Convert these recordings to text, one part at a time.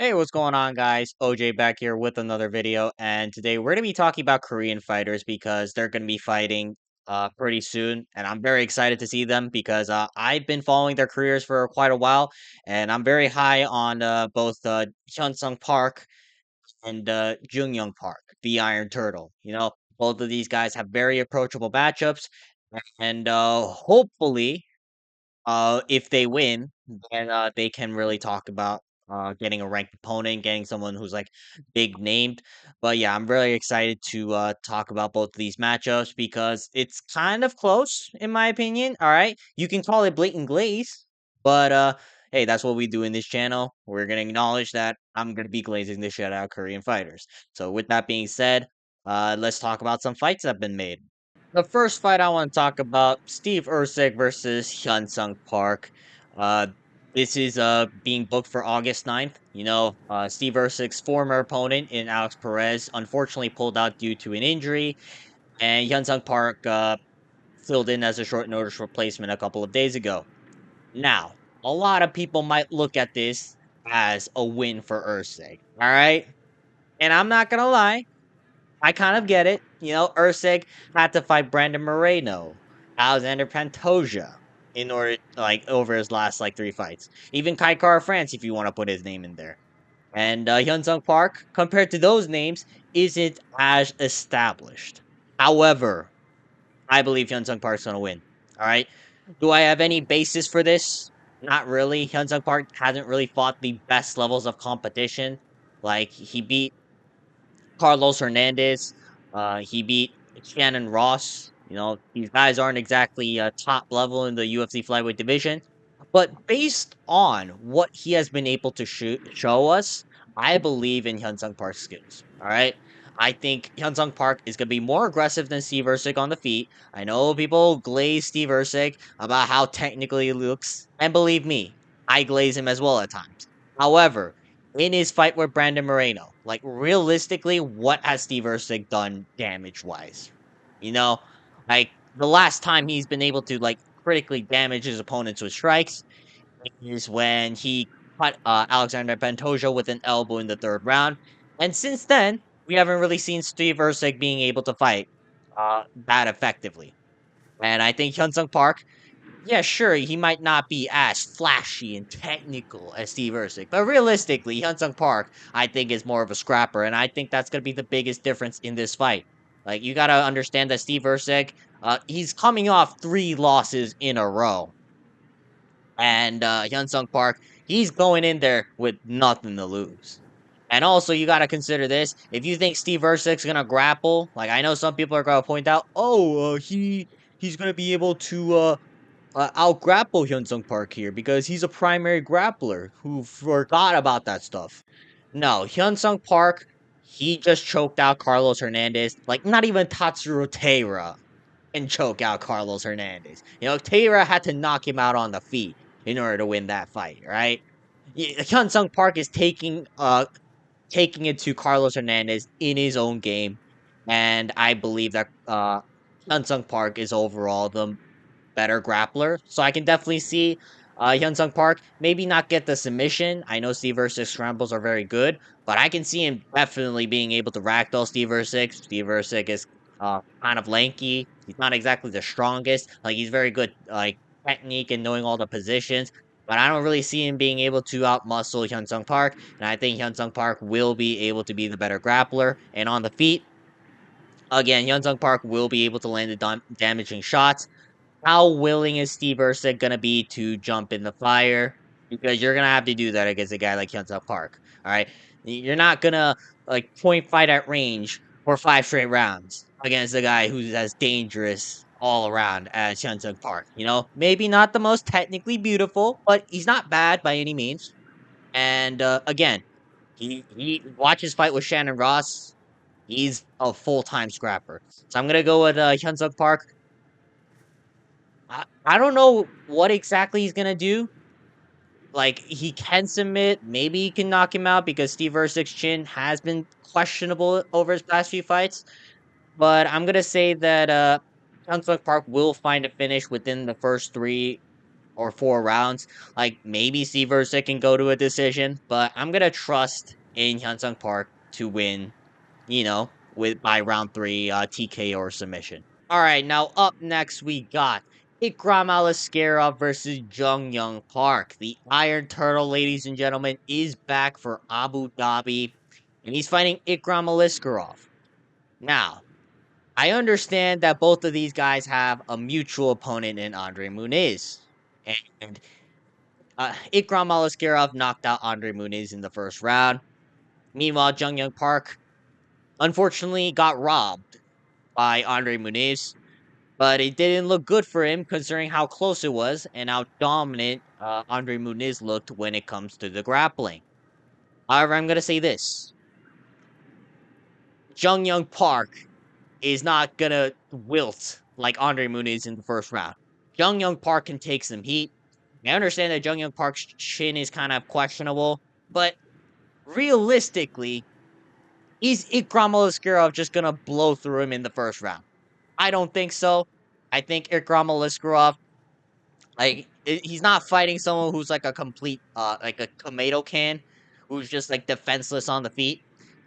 Hey, what's going on, guys? OJ back here with another video, and today we're going to be talking about Korean fighters because they're going to be fighting pretty soon, and I'm very excited to see them because I've been following their careers for quite a while, and I'm very high on both Hyun Sung Park and JunYong Park, the Iron Turtle. Both of these guys have very approachable matchups, and hopefully if they win, then they can really talk about getting a ranked opponent, getting someone who's like big named. But yeah, I'm really excited to talk about both of these matchups because it's kind of close in my opinion. All right, you can call it blatant glaze, but hey, that's what we do in this channel. We're gonna acknowledge that I'm gonna be glazing the shit out of Korean fighters. So with that being said, let's talk about some fights that have been made. The first fight I want to talk about, Steve Erceg versus Hyun Sung Park. Uh, this is being booked for August 9th. Steve Erceg's former opponent in Alex Perez unfortunately pulled out due to an injury, and Hyun Sung Park filled in as a short notice replacement a couple of days ago. Now, a lot of people might look at this as a win for Erceg. All right, and I'm not gonna lie. I kind of get it. Erceg had to fight Brandon Moreno, Alexander Pantoja in order, like, over his last, like, three fights. Even Kai Kara France, if you want to put his name in there. And Hyun Sung Park, compared to those names, isn't as established. However, I believe Hyun Sung Park's going to win. All right. Do I have any basis for this? Not really. Hyun Sung Park hasn't really fought the best levels of competition. Like, he beat Carlos Hernandez. He beat Shannon Ross. These guys aren't exactly top level in the UFC flyweight division, but based on what he has been able to show us, I believe in Hyunsung Park's skills. All right. I think Hyunsung Park is going to be more aggressive than Steve Erceg on the feet. I know people glaze Steve Erceg about how technically he looks, and believe me, I glaze him as well at times. However, in his fight with Brandon Moreno. Like, realistically, what has Steve Erceg done damage wise? You know, like, the last time he's been able to, like, critically damage his opponents with strikes is when he cut Alexander Pantoja with an elbow in the third round. And since then, we haven't really seen Steve Erceg being able to fight that effectively. And I think Hyunsung Park, yeah, sure, he might not be as flashy and technical as Steve Erceg, but realistically, Hyunsung Park, I think, is more of a scrapper, and I think that's going to be the biggest difference in this fight. Like, you got to understand that Steve Erceg, he's coming off three losses in a row, and Hyunsung Park, he's going in there with nothing to lose. And also, you got to consider this: if you think Steve Erceg's gonna grapple, like I know some people are gonna point out, oh, he's gonna be able to out grapple Hyunsung Park here because he's a primary grappler who forgot about that stuff. No, Hyunsung Park, he just choked out Carlos Hernandez. Like, not even Tatsuro Taira can choke out Carlos Hernandez. Taira had to knock him out on the feet in order to win that fight, right? Hyunsung Park is taking it to Carlos Hernandez in his own game, and I believe that Hyunsung Park is overall the better grappler. So I can definitely see Hyun Sung Park maybe not get the submission. I know Steve Erceg's scrambles are very good, but I can see him definitely being able to ragdoll Steve Erceg. Steve Erceg is kind of lanky. He's not exactly the strongest. Like, he's very good, like, technique and knowing all the positions. But I don't really see him being able to outmuscle Hyun Sung Park, and I think Hyun Sung Park will be able to be the better grappler. And on the feet, again, Hyun Sung Park will be able to land the damaging shots. How willing is Steve Erceg gonna be to jump in the fire? Because you're gonna have to do that against a guy like Hyunsung Park. All right, you're not gonna like point fight at range for five straight rounds against a guy who's as dangerous all around as Hyunsung Park. Maybe not the most technically beautiful, but he's not bad by any means. And again, he watch his fight with Shannon Ross. He's a full time scrapper. So I'm gonna go with Hyunsung Park. I don't know what exactly he's gonna do. Like, he can submit, maybe he can knock him out because Steve Erceg's chin has been questionable over his past few fights. But I'm gonna say that Hyunsung Park will find a finish within the first three, or 4 rounds. Like maybe Steve Erceg can go to a decision, but I'm gonna trust in Hyun Sung Park to win. With by round three, TK or submission. All right, now up next we got Ikram Aliskaroev versus JunYong Park. The Iron Turtle, ladies and gentlemen, is back for Abu Dhabi, and he's fighting Ikram Aliskaroev. Now, I understand that both of these guys have a mutual opponent in Andre Muniz. And Ikram Aliskaroev knocked out Andre Muniz in the first round. Meanwhile, JunYong Park unfortunately got robbed by Andre Muniz, but it didn't look good for him considering how close it was and how dominant Andre Muniz looked when it comes to the grappling. However, I'm going to say this. JunYong Park is not going to wilt like Andre Muniz in the first round. JunYong Park can take some heat. I understand that JunYong Park's chin is kind of questionable, but realistically, is Ikram Aliskaroev just going to blow through him in the first round? I don't think so. I think Ikram Aliskaroev, he's not fighting someone who's like a complete, like a tomato can, who's just like defenseless on the feet,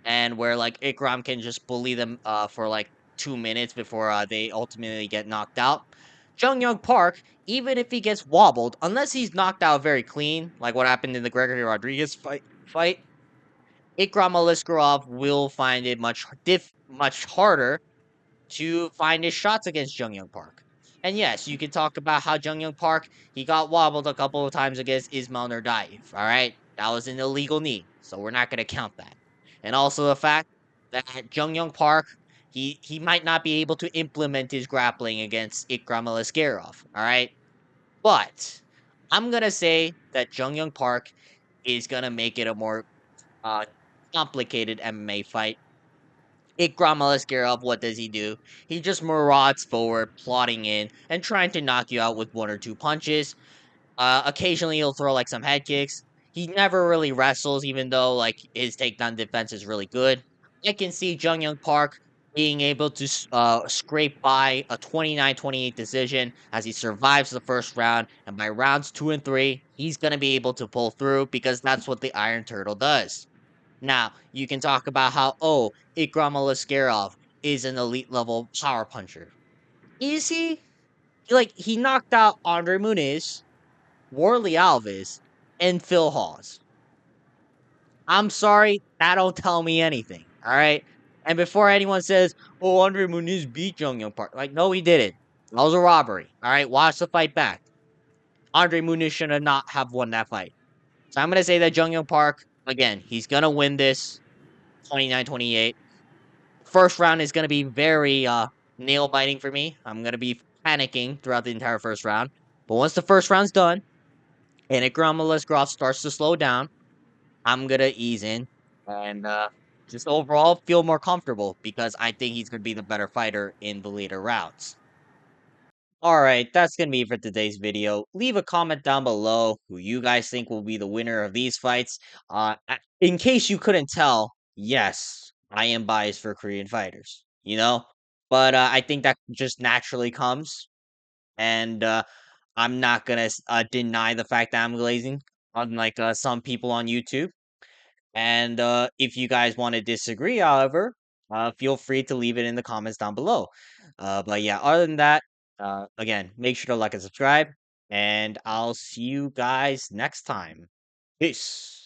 and where like Ikram can just bully them, for like 2 minutes before they ultimately get knocked out. JunYong Park, even if he gets wobbled, unless he's knocked out very clean, like what happened in the Gregory Rodriguez fight, Ikram Aliskaroev will find it much harder to find his shots against JunYong Park. And yes, you can talk about how JunYong Park, he got wobbled a couple of times against Ismail Nurdayev. All right, that was an illegal knee, so we're not going to count that. And also the fact that JunYong Park, he might not be able to implement his grappling against Ikram Aliskaroev. All right, but I'm gonna say that JunYong Park is gonna make it a more uh, complicated MMA fight. Ikram Aliskarev, what does he do? He just marauds forward, plotting in, and trying to knock you out with one or two punches. Occasionally, he'll throw like some head kicks. He never really wrestles, even though like his takedown defense is really good. I can see JunYong Park being able to scrape by a 29-28 decision as he survives the first round, and by rounds 2 and 3, he's gonna be able to pull through because that's what the Iron Turtle does. Now, you can talk about how, oh, Ikram Aliskerov is an elite level power puncher. Is he? Like, he knocked out Andre Muniz, Warley Alves, and Phil Hawes. I'm sorry, that don't tell me anything. All right. And before anyone says, oh, Andre Muniz beat JunYong Park, like, no, he didn't. That was a robbery. All right. Watch the fight back. Andre Muniz should have not have won that fight. So I'm going to say that JunYong Park, again, he's going to win this 29-28. First round is going to be very nail biting for me. I'm going to be panicking throughout the entire first round. But once the first round's done and Ikram Aliskerov starts to slow down, I'm going to ease in and just overall feel more comfortable because I think he's going to be the better fighter in the later rounds. All right, that's going to be it for today's video. Leave a comment down below who you guys think will be the winner of these fights. In case you couldn't tell, yes, I am biased for Korean fighters, but I think that just naturally comes, and I'm not going to deny the fact that I'm glazing, unlike some people on YouTube. And if you guys want to disagree, however, feel free to leave it in the comments down below. But yeah, other than that, again, make sure to like and subscribe, and I'll see you guys next time. Peace.